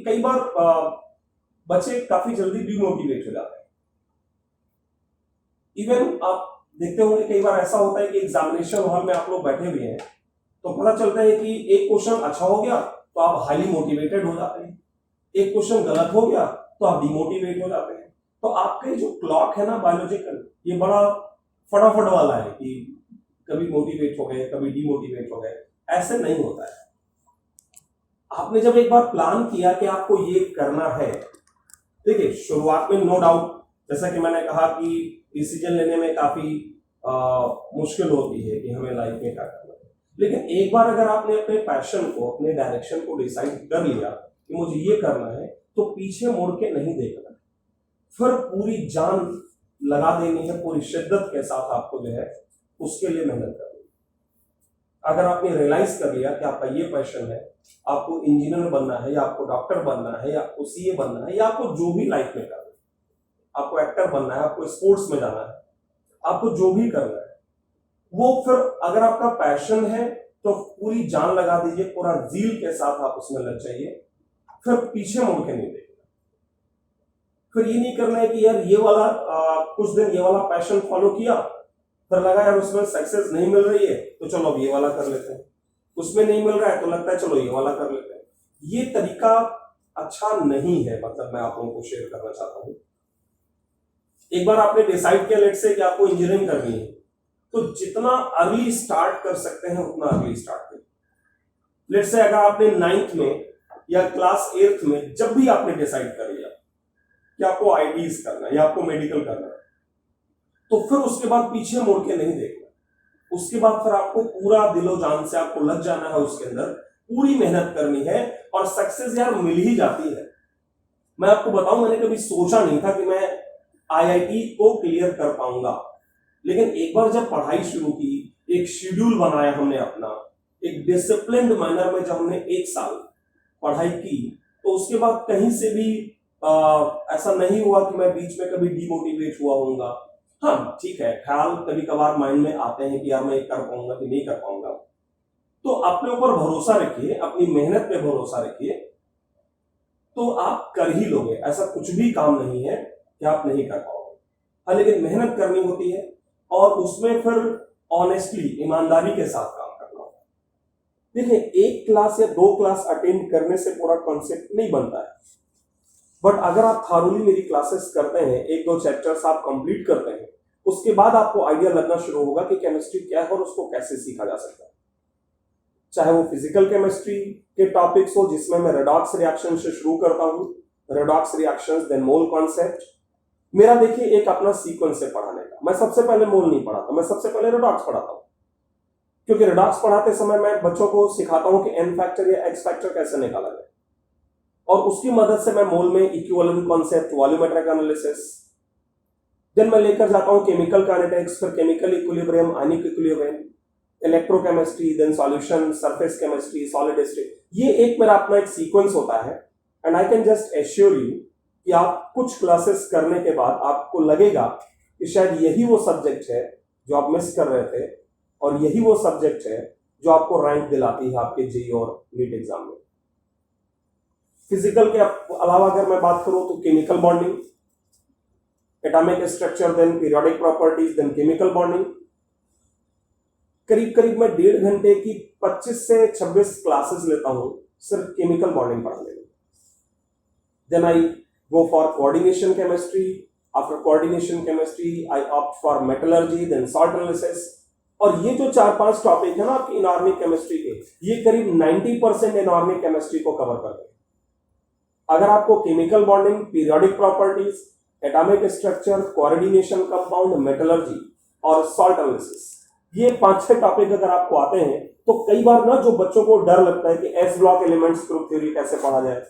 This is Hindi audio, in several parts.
कई बार बच्चे काफी जल्दी डिमोटिवेट हो जाते हैं। इवन आप देखते होंगे कई बार ऐसा होता है कि एग्जामिनेशन हॉल में आप लोग बैठे हुए हैं तो पता चलता है कि एक क्वेश्चन अच्छा हो गया तो आप हाईली मोटिवेटेड हो जाते हैं, एक क्वेश्चन गलत हो गया तो आप डिमोटिवेट हो जाते हैं। तो आपके जो क्लॉक है ना बायोलॉजिकल, ये बड़ा फटाफट वाला है कि कभी मोटिवेट हो गए कभी डिमोटिवेट हो गए, ऐसे नहीं होता है। आपने जब एक बार प्लान किया कि आपको ये करना है, देखिए शुरुआत में नो डाउट जैसा कि मैंने कहा कि डिसीजन लेने में काफी मुश्किल होती है कि हमें लाइफ में क्या करना है, लेकिन एक बार अगर आपने अपने पैशन को अपने डायरेक्शन को डिसाइड कर लिया कि मुझे ये करना है तो पीछे मुड़ के नहीं देखना, फिर पूरी जान लगा देनी है, पूरी शिद्दत के साथ आपको जो है उसके लिए मेहनत करनी है। अगर आपने रियलाइज कर लिया कि आपका ये पैशन है, आपको इंजीनियर बनना है या आपको डॉक्टर बनना है या आपको सीए बनना है या आपको जो भी लाइफ में करना है, आपको एक्टर बनना है, आपको स्पोर्ट्स में जाना है, आपको जो भी करना है वो फिर अगर आपका पैशन है तो पूरी जान लगा दीजिए, पूरा जील के साथ आप उसमें लग जाइए, फिर पीछे मुड़ के नहीं देखना। फिर ये नहीं करना है कि यार ये वाला कुछ दिन ये वाला पैशन फॉलो किया, फिर लगा यार उसमें सक्सेस नहीं मिल रही है तो चलो अब ये वाला कर लेते हैं, उसमें नहीं मिल रहा है तो लगता है चलो ये वाला कर लेते हैं। ये तरीका अच्छा नहीं है, मतलब मैं आप लोगों को शेयर करना चाहता हूं। एक बार आपने डिसाइड किया लेट से कि आपको इंजीनियरिंग करनी है तो जितना अर्ली स्टार्ट कर सकते हैं उतना अर्ली स्टार्ट करें। लेट से अगर आपने 9th में या क्लास 8th में जब भी आपने डिसाइड कर लिया कि आपको आईटीज करना है या आपको मेडिकल करना है तो फिर उसके बाद पीछे मुड़ के नहीं देखना, उसके बाद फिर आपको पूरा दिलो जान से आपको लग जाना है, उसके अंदर पूरी मेहनत करनी है और सक्सेस यार मिल ही जाती है। मैं आपको बताऊं मैंने कभी सोचा नहीं था कि मैं आईआईटी को क्लियर कर पाऊंगा, लेकिन एक बार जब पढ़ाई शुरू की, एक शेड्यूल बनाया हमने अपना, एक डिसिप्लिन्ड मैनर में जब हमने 1 साल पढ़ाई की तो उसके बाद कहीं से भी ऐसा नहीं हुआ कि मैं बीच में कभी डिमोटिवेट हुआ होऊंगा। हाँ ठीक है, ख्याल कभी कभार माइंड में आते हैं कि यार मैं कर पाऊंगा कि नहीं कर पाऊंगा, तो अपने ऊपर भरोसा रखिए, अपनी मेहनत पे भरोसा रखिए, तो आप कर ही लोगे। ऐसा कुछ भी काम नहीं है कि आप नहीं कर पाओगे। हाँ, लेकिन मेहनत करनी होती है और उसमें फिर ऑनेस्टली ईमानदारी के साथ काम करना होता है। देखिए 1 क्लास या 2 क्लास अटेंड करने से पूरा कॉन्सेप्ट नहीं बनता है, बट अगर आप थारोली मेरी क्लासेस करते हैं, 1-2 चैप्टर्स आप कंप्लीट करते हैं, उसके बाद आपको आइडिया लगना शुरू होगा कि केमिस्ट्री क्या है और उसको कैसे सीखा जा सकता है। चाहे वो फिजिकल केमिस्ट्री के टॉपिक्स हो जिसमें मैं रेडॉक्स रिएक्शन से शुरू करता हूं, redox reactions then mole concept. मेरा देखिए एक अपना सीक्वेंस है पढ़ाने का। मैं सबसे पहले मोल नहीं पढ़ाता, मैं सबसे पहले रेडॉक्स पढ़ाता हूं, क्योंकि रेडॉक्स पढ़ाते समय मैं बच्चों को सिखाता हूं कि एन फैक्टर या एक्स फैक्टर कैसे निकाला जाए, और उसकी मदद से मैं मोल में equivalent concept, volumetric analysis, then मैं लेकर जाता हूं केमिकल काइनेटिक्स, फिर chemical equilibrium, ionic equilibrium, electrochemistry, then solution, surface chemistry, solid state. ये एक मेरा अपना एक सीक्वेंस होता है। And I can just assure you कि आप कुछ क्लासेस करने के बाद आपको लगेगा कि शायद यही वो सब्जेक्ट है जो आप मिस कर रहे थे, और यही वो सब्जेक्ट है जो आपको रैंक दिलाती है आपके जेईई और नीट एग्जाम में। फिजिकल के अलावा अगर मैं बात करूं तो chemical bonding, atomic structure, then periodic properties, then chemical bonding. करीब करीब मैं 1.5 घंटे की 25 से 26 क्लासेस लेता हूं सिर्फ केमिकल बॉन्डिंग पढ़ाने में। Then I go for coordination chemistry, after coordination chemistry I opt for metallurgy, then salt analysis. और ये जो 4-5 टॉपिक है ना आपकी इनऑर्गेनिक केमिस्ट्री के, ये करीब 90% इनऑर्गेनिक केमिस्ट्री को कवर करते हैं। अगर आपको chemical bonding, periodic properties, atomic structure, coordination compound, metallurgy और सॉल्ट एनालिसिस, ये 5-6 टॉपिक अगर आपको आते हैं तो कई बार ना जो बच्चों को डर लगता है कि S block elements group theory कैसे पढ़ा जाए,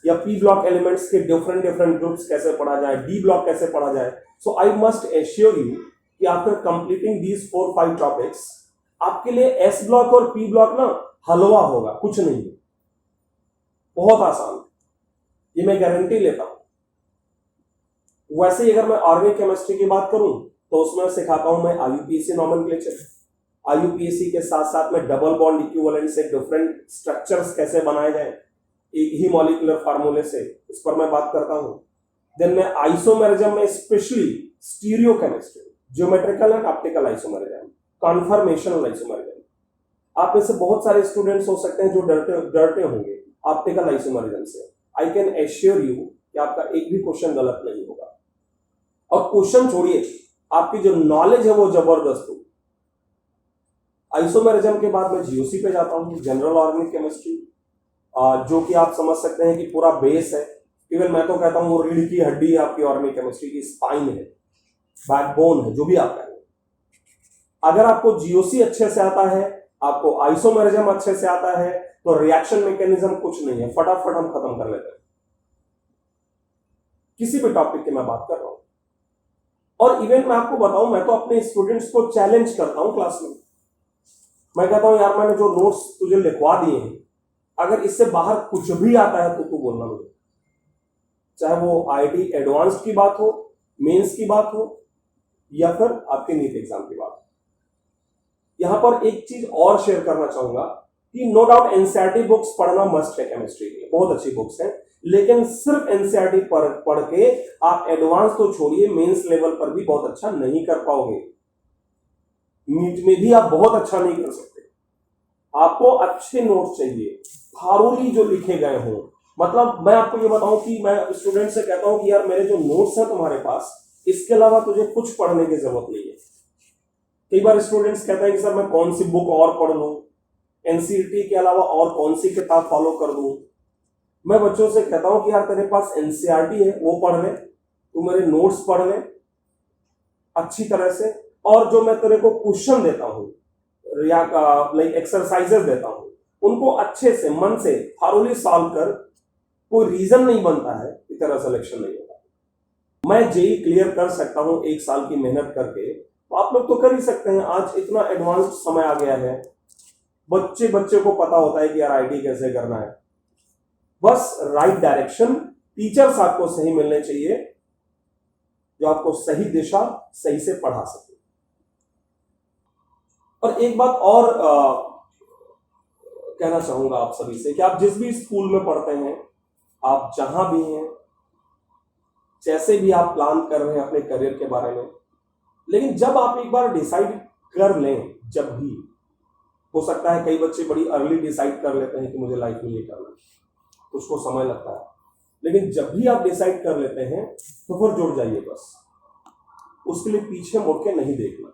या पी ब्लॉक एलिमेंट्स के डिफरेंट ग्रुप्स कैसे पढ़ा जाए, डी ब्लॉक कैसे पढ़ा जाए, सो आई मस्ट एश्योर यू कि आफ्टर कंप्लीटिंग दीज 4-5 टॉपिक्स आपके लिए एस ब्लॉक और पी ब्लॉक ना हलवा होगा, कुछ नहीं, बहुत आसान, ये मैं गारंटी लेता हूं। वैसे ही अगर मैं ऑर्गेनिक केमिस्ट्री की बात करूं तो उसमें सिखाता हूं मैं आईयूपीएसी नॉमेनक्लेचर, आईयूपीएसी के साथ साथ में डबल बॉन्ड इक्विवेलेंट से डिफरेंट स्ट्रक्चर्स कैसे बनाए जाए, एक ही मॉलिक्यूलर फार्मूले से, इस पर मैं बात करता हूं। देन मैं आइसोमेरिज्म में specially stereochemistry, geometrical and optical isomerism, conformational isomerism. आप में से बहुत सारे स्टूडेंट्स हो सकते हैं जो डरते होंगे ऑप्टिकल आइसोमेरिज्म से। आई कैन एश्योर यू कि आपका एक भी क्वेश्चन गलत नहीं होगा। और क्वेश्चन छोड़िए, आपकी जो नॉलेज है वो जबरदस्त हो। आइसोमेरिज्म के बाद मैं जीओसी पे जाता हूँ, जनरल ऑर्गेनिक केमिस्ट्री, जो कि आप समझ सकते हैं कि पूरा बेस है। इवन मैं तो कहता हूँ वो रीढ़ की हड्डी है आपकी ऑर्गेनिक केमिस्ट्री की, स्पाइन है, बैकबोन है, जो भी आप कहें। अगर आपको जीओसी अच्छे से आता है, आपको आइसोमेरिज्म अच्छे से आता है, तो रिएक्शन मैकेनिज्म कुछ नहीं है, फटाफट हम खत्म कर लेते हैं। किसी भी टॉपिक की मैं बात कर रहा हूं। और इवन मैं आपको बताऊं, मैं तो अपने स्टूडेंट्स को चैलेंज करता हूं क्लास में। मैं कहता हूं यार मैंने जो नोट्स तुझे लिखवा दिए हैं, अगर इससे बाहर कुछ भी आता है तो तू बोलना मुझे, चाहे वो आईआईटी एडवांस्ड की बात हो, मेंस की बात हो, या फिर आपके नीट एग्जाम की बात हो। यहां पर एक चीज और शेयर करना चाहूंगा कि नो डाउट एनसीईआरटी बुक्स पढ़ना मस्ट है केमिस्ट्री की, बहुत अच्छी बुक्स हैं, लेकिन सिर्फ एनसीईआरटी पढ़ के आप एडवांस तो छोड़िए, मेंस लेवल पर भी बहुत अच्छा नहीं कर पाओगे। नीट में भी आप बहुत अच्छा नहीं कर सकते। आपको अच्छे नोट्स चाहिए, थारोली जो लिखे गए हों। मतलब मैं आपको ये बताऊं कि मैं स्टूडेंट से कहता हूं कि यार मेरे जो नोट्स हैं तुम्हारे पास, इसके अलावा तुझे कुछ पढ़ने की जरूरत नहीं है। कई बार स्टूडेंट्स कहते हैं कि सर मैं कौन सी बुक और पढ़ लूं, एनसीईआरटी के अलावा और कौन सी किताब फॉलो कर दूं। मैं बच्चों से कहता हूं कि यार तेरे पास एनसीईआरटी है, वो पढ़ ले, तू मेरे नोट्स पढ़ ले अच्छी तरह से, और जो मैं तेरे को क्वेश्चन देता हूं या लाइक एक्सरसाइजेस देता हूं, उनको अच्छे से मन से थारोली सॉल्व कर। कोई रीजन नहीं बनता है कि तेरा सिलेक्शन नहीं होगा। मैं जेई क्लियर कर सकता हूं 1 साल की मेहनत करके, तो आप लोग तो कर ही सकते हैं। आज इतना एडवांस समय आ गया है, बच्चे को पता होता है कि यार आईटी कैसे करना है। बस राइट डायरेक्शन, टीचर्स आपको सही मिलने चाहिए जो आपको सही दिशा सही से पढ़ा सके। और एक बात और कहना चाहूंगा आप सभी से कि आप जिस भी स्कूल में पढ़ते हैं, आप जहां भी हैं, जैसे भी आप प्लान कर रहे हैं अपने करियर के बारे में, लेकिन जब आप एक बार डिसाइड कर लें, जब भी हो सकता है कई बच्चे बड़ी अर्ली डिसाइड कर लेते हैं कि मुझे लाइफ में ये करना है, उसको समय लगता है, लेकिन जब भी आप डिसाइड कर लेते हैं तो फिर जुड़ जाइए। बस उसके लिए पीछे मुड़ के नहीं देखना।